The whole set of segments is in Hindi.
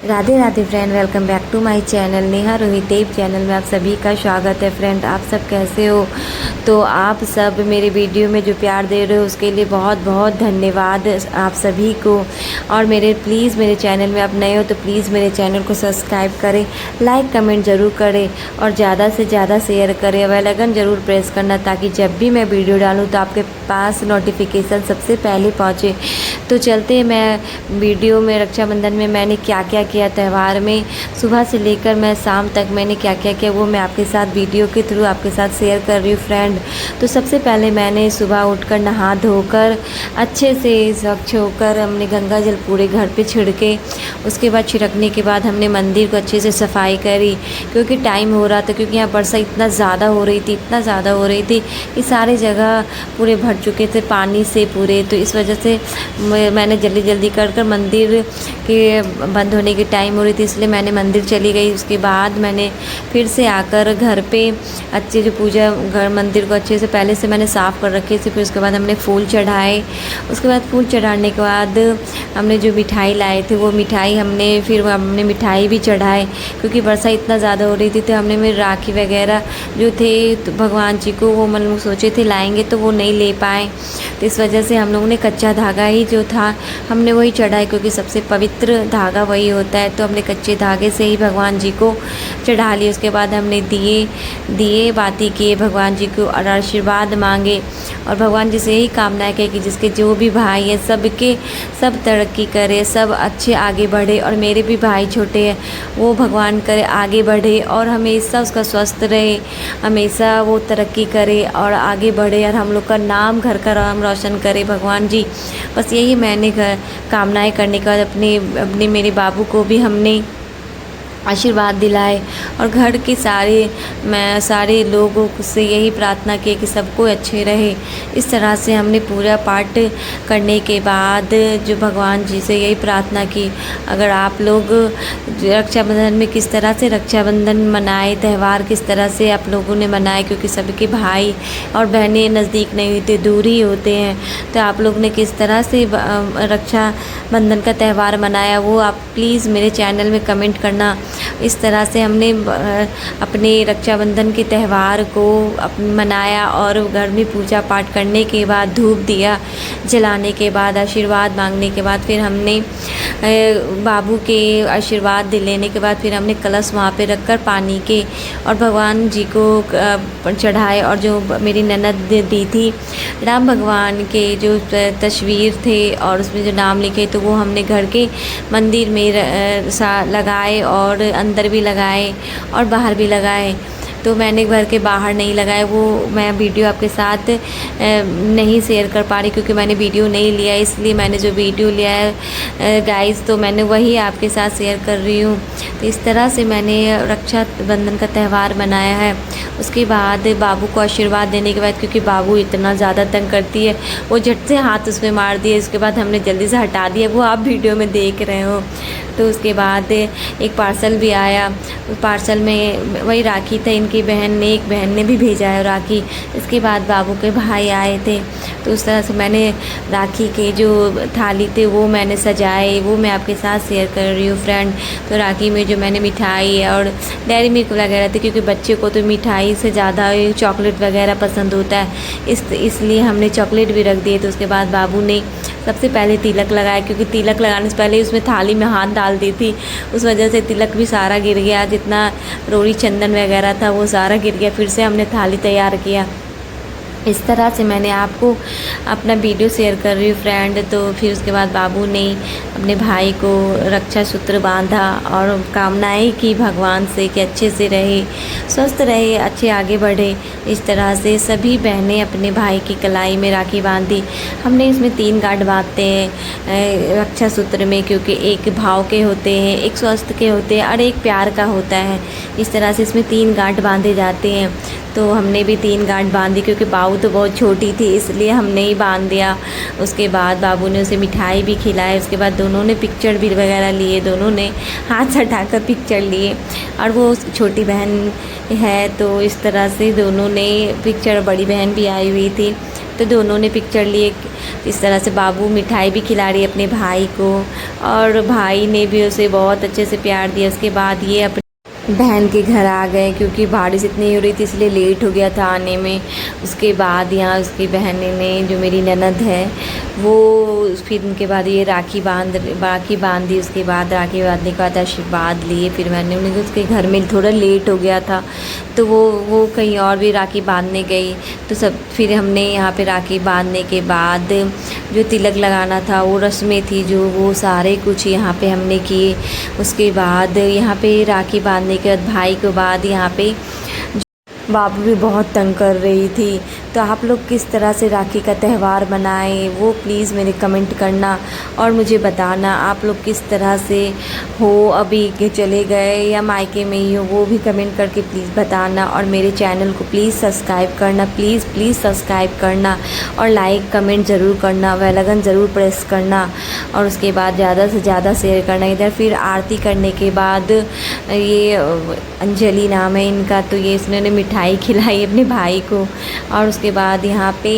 Radhe Radhe friend, welcome back to my channel Neha Rohit Dev channel में आप सभी का स्वागत है। फ्रेंड, आप सब कैसे हो? तो आप सब मेरे वीडियो में जो प्यार दे रहे हो उसके लिए बहुत बहुत धन्यवाद आप सभी को। और प्लीज़ मेरे चैनल में आप नए हो तो प्लीज़ मेरे चैनल को सब्सक्राइब करें, लाइक कमेंट ज़रूर करें और ज़्यादा से ज़्यादा शेयर करें। बेल आइकन ज़रूर प्रेस करना ताकि जब भी मैं वीडियो डालूँ तो आपके पास नोटिफिकेशन सबसे पहले पहुँचे। तो चलते मैं वीडियो में रक्षाबंधन में मैंने क्या क्या किया, त्यौहार में सुबह से लेकर मैं शाम तक मैंने क्या क्या किया वो मैं आपके साथ वीडियो के थ्रू आपके साथ शेयर कर रही हूँ फ्रेंड। तो सबसे पहले मैंने सुबह उठकर नहा धोकर अच्छे से स्वच्छ होकर हमने गंगा जल पूरे घर पे छिड़के। उसके बाद छिड़कने के बाद हमने मंदिर को अच्छे से सफाई करी क्योंकि टाइम हो रहा था, क्योंकि यहाँ वर्षा इतना ज़्यादा हो रही थी, इतना ज़्यादा हो रही थी कि सारे जगह पूरे भर चुके थे पानी से पूरे। तो इस वजह से मैंने जल्दी जल्दी कर मंदिर के बंद होने की टाइम हो रही थी, इसलिए मैंने मंदिर चली गई। उसके बाद मैंने फिर से आकर घर पे अच्छे जो पूजा घर मंदिर को अच्छे से पहले से मैंने साफ़ कर रखे थे। फिर उसके बाद हमने फूल चढ़ाए। उसके बाद फूल चढ़ाने के बाद हमने जो मिठाई लाए थे वो मिठाई हमने मिठाई भी चढ़ाए क्योंकि वर्षा इतना ज़्यादा हो रही थी। तो हमने मेरे राखी वगैरह जो थे तो भगवान जी को वो मतलब सोचे थे लाएंगे तो वो नहीं ले पाए। तो इस वजह से हम लोगों ने कच्चा धागा ही जो था हमने वही चढ़ाया क्योंकि सबसे पवित्र धागा वही होता है। तो हमने कच्चे धागे से ही भगवान जी को चढ़ा लिए। उसके बाद हमने दिए बाती किए, भगवान जी को और आशीर्वाद मांगे और भगवान जी से यही कामना है कि जिसके जो भी भाई हैं सब तरक्की करे, सब अच्छे आगे बढ़े। और मेरे भी भाई छोटे हैं वो भगवान करे आगे बढ़े और हमेशा उसका स्वस्थ रहे, हमेशा वो तरक्की करे और आगे बढ़े और हम लोग का नाम, घर का नाम रोशन करे भगवान जी। बस यही मैंने कामनाएं करने के बाद अपने मेरे बाबू को भी हमने आशीर्वाद दिलाए और घर के सारे लोगों से यही प्रार्थना की कि सबको अच्छे रहे। इस तरह से हमने पूरा पाठ करने के बाद जो भगवान जी से यही प्रार्थना की। अगर आप लोग रक्षाबंधन में किस तरह से रक्षाबंधन मनाए, त्यौहार किस तरह से आप लोगों ने मनाए, क्योंकि सबके भाई और बहनें नज़दीक नहीं होते, दूर ही होते हैं, तो आप लोग ने किस तरह से रक्षाबंधन का त्यौहार मनाया वो आप प्लीज़ मेरे चैनल में कमेंट करना। इस तरह से हमने अपने रक्षाबंधन के त्यौहार को मनाया और घर में पूजा पाठ करने के बाद धूप दिया जलाने के बाद आशीर्वाद मांगने के बाद फिर हमने बाबू के आशीर्वाद लेने के बाद फिर हमने कलश वहाँ पे रखकर पानी के और भगवान जी को चढ़ाए। और जो मेरी ननद दी थी राम भगवान के जो तस्वीर थे और उसमें जो नाम लिखे तो वो हमने घर के मंदिर में लगाए और अंदर भी लगाए और बाहर भी लगाए। तो मैंने घर के बाहर नहीं लगाए, वो मैं वीडियो आपके साथ नहीं शेयर कर पा रही क्योंकि मैंने वीडियो नहीं लिया, इसलिए मैंने जो वीडियो लिया है गाइस तो मैंने वही आपके साथ शेयर कर रही हूँ। तो इस तरह से मैंने रक्षाबंधन का त्यौहार मनाया है। उसके बाद बाबू को आशीर्वाद देने के बाद, क्योंकि बाबू इतना ज़्यादा तंग करती है, वो झट से हाथ उसमें मार दिए। उसके बाद हमने जल्दी से हटा दिया, वो आप वीडियो में देख रहे हो। तो उसके बाद एक पार्सल भी आया, उस पार्सल में वही राखी था, एक बहन ने भी भेजा है राखी। इसके बाद बाबू के भाई आए थे, तो उस तरह से मैंने राखी के जो थाली थे वो मैंने सजाए, वो मैं आपके साथ शेयर कर रही हूँ फ्रेंड। तो राखी में जो मैंने मिठाई और डेयरी मिल्क वगैरह थे, क्योंकि बच्चे को तो मिठाई से ज़्यादा चॉकलेट वगैरह पसंद होता है, इसलिए हमने चॉकलेट भी रख दिए। तो उसके बाद बाबू ने सबसे पहले तिलक लगाया, क्योंकि तिलक लगाने से पहले उसमें थाली में हाथ डाल दी थी, उस वजह से तिलक भी सारा गिर गया, जितना रोड़ी चंदन वगैरह था वो सारा गिर गया। फिर से हमने थाली तैयार किया। इस तरह से मैंने आपको अपना वीडियो शेयर कर रही हूँ फ्रेंड। तो फिर उसके बाद बाबू ने अपने भाई को रक्षा सूत्र बांधा और कामनाएं की भगवान से कि अच्छे से रहे, स्वस्थ रहे, अच्छे आगे बढ़े। इस तरह से सभी बहनें अपने भाई की कलाई में राखी बांधी। हमने इसमें 3 गांठ बांधते हैं रक्षा सूत्र में, क्योंकि एक भाव के होते हैं, एक स्वस्थ के होते हैं और एक प्यार का होता है। इस तरह से इसमें 3 गांठ बांधे जाते हैं। तो हमने भी 3 गांठ बांधी, क्योंकि बाबू तो बहुत छोटी थी इसलिए हमने ही बांध दिया। उसके बाद बाबू ने उसे मिठाई भी खिलाई। उसके बाद दोनों ने पिक्चर भी वगैरह लिए, दोनों ने हाथ सटाकर पिक्चर लिए और वो छोटी बहन है तो इस तरह से दोनों ने पिक्चर, बड़ी बहन भी आई हुई थी तो दोनों ने पिक्चर लिए। इस तरह से बाबू मिठाई भी खिला रही है अपने भाई को, और भाई ने भी उसे बहुत अच्छे से प्यार दिया। उसके बाद ये अपने बहन के घर आ गए, क्योंकि बारिश इतनी हो रही थी इसलिए लेट हो गया था आने में। उसके बाद यहाँ उसकी बहन ने, जो मेरी ननद है, वो फिर उनके बाद ये राखी बांधी। उसके बाद राखी बांधने के बाद आशीर्वाद लिए। फिर मैंने उन्हें, उसके घर में थोड़ा लेट हो गया था तो वो कहीं और भी राखी बांधने गई। तो सब फिर हमने यहाँ पे राखी बांधने के बाद जो तिलक लगाना था, वो रस्में थी जो, वो सारे कुछ यहाँ पे हमने किए। उसके बाद यहाँ पे राखी बांधने के बाद भाई के बाद यहाँ पे बाबू भी बहुत तंग कर रही थी। तो आप लोग किस तरह से राखी का त्यौहार मनाएं, वो प्लीज़ मेरे कमेंट करना और मुझे बताना। आप लोग किस तरह से हो, अभी के चले गए या मायके में ही हो, वो भी कमेंट करके प्लीज़ बताना। और मेरे चैनल को प्लीज़ सब्सक्राइब करना, प्लीज़ सब्सक्राइब करना, और लाइक कमेंट ज़रूर करना, बेल आइकन ज़रूर प्रेस करना, और उसके बाद ज़्यादा से ज़्यादा शेयर करना। इधर फिर आरती करने के बाद, ये अंजलि नाम है इनका, तो ये इसने मिठाई खिलाई अपने भाई को। और उसके बाद यहाँ पे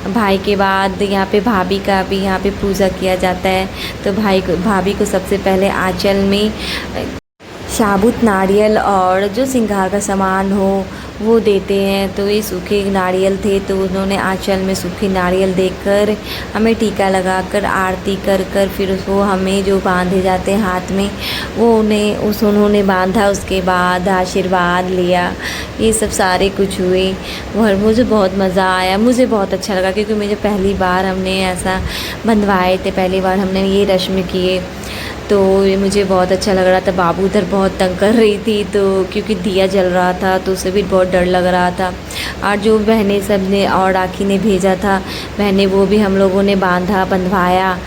भाई के बाद यहाँ पे भाभी का भी यहाँ पे पूजा किया जाता है। तो भाभी को सबसे पहले आंचल में साबुत नारियल और जो श्रृंगार का सामान हो वो देते हैं। तो ये सूखे नारियल थे, तो उन्होंने आंचल में सूखे नारियल देकर हमें टीका लगाकर आरती कर फिर उसको हमें जो बांधे जाते हैं हाथ में, वो उन्होंने बांधा। उसके बाद आशीर्वाद लिया। ये सब सारे कुछ हुए और मुझे बहुत मज़ा आया, मुझे बहुत अच्छा लगा, क्योंकि मुझे पहली बार हमने ऐसा बंधवाए थे, पहली बार हमने ये रस्म किए। तो ये मुझे बहुत अच्छा लग रहा था। बाबू उधर बहुत तंग कर रही थी, तो क्योंकि दिया जल रहा था तो उसे भी बहुत डर लग रहा था। और जो बहनें सब ने और राखी ने भेजा था बहनें, वो भी हम लोगों ने बंधवाया।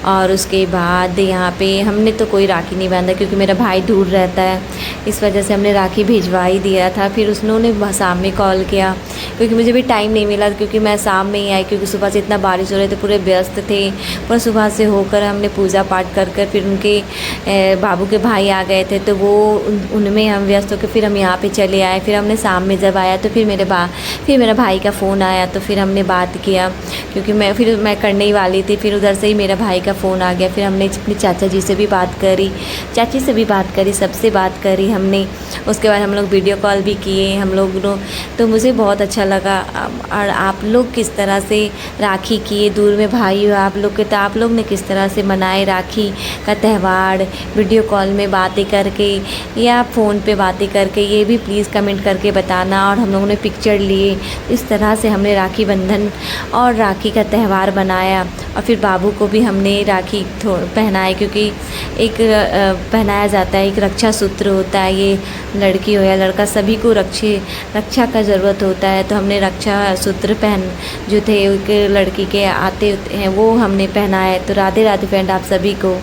और उसके बाद यहाँ पे हमने तो कोई राखी नहीं बांधा, क्योंकि मेरा भाई दूर रहता है, इस वजह से हमने राखी भिजवा ही दिया था। फिर उसने शाम में कॉल किया, क्योंकि मुझे भी टाइम नहीं मिला, क्योंकि मैं शाम में ही आई, क्योंकि सुबह से इतना बारिश हो रहे थे, पूरे व्यस्त थे। पर सुबह से होकर हमने पूजा पाठ कर फिर उनके बाबू के भाई आ गए थे, तो वो उनमें हम व्यस्त होकर फिर हम यहाँ पे चले आए। फिर हमने शाम में जब आया तो फिर मेरा भाई का फ़ोन आया, तो फिर हमने बात किया, क्योंकि मैं करने ही वाली थी। फिर उधर से ही मेरा भाई का फ़ोन आ गया। फिर हमने अपनी चाचा जी से भी बात करी, चाची से भी बात करी, सबसे बात करी हमने। उसके बाद हम लोग वीडियो कॉल भी किए हम लोग। तो मुझे बहुत अच्छा लगा। और आप लोग किस तरह से राखी किए, दूर में भाई हो आप लोग के, तो आप लोग ने किस तरह से मनाए राखी का त्यौहार, वीडियो कॉल में बातें करके या फ़ोन पे बातें करके, ये भी प्लीज़ कमेंट करके बताना। और हम लोगों ने पिक्चर लिए, इस तरह से हमने राखी बंधन और राखी का त्यौहार बनाया। और फिर बाबू को भी हमने राखी पहनाए, क्योंकि एक पहनाया जाता है, एक रक्षा सूत्र होता है। ये लड़की हो या लड़का, सभी को रक्षा का ज़रूरत होता है। तो हमने रक्षा सूत्र जो थे एक लड़की के आते हैं, वो हमने पहनाए। तो राधे राधे फ्रेंड आप सभी को।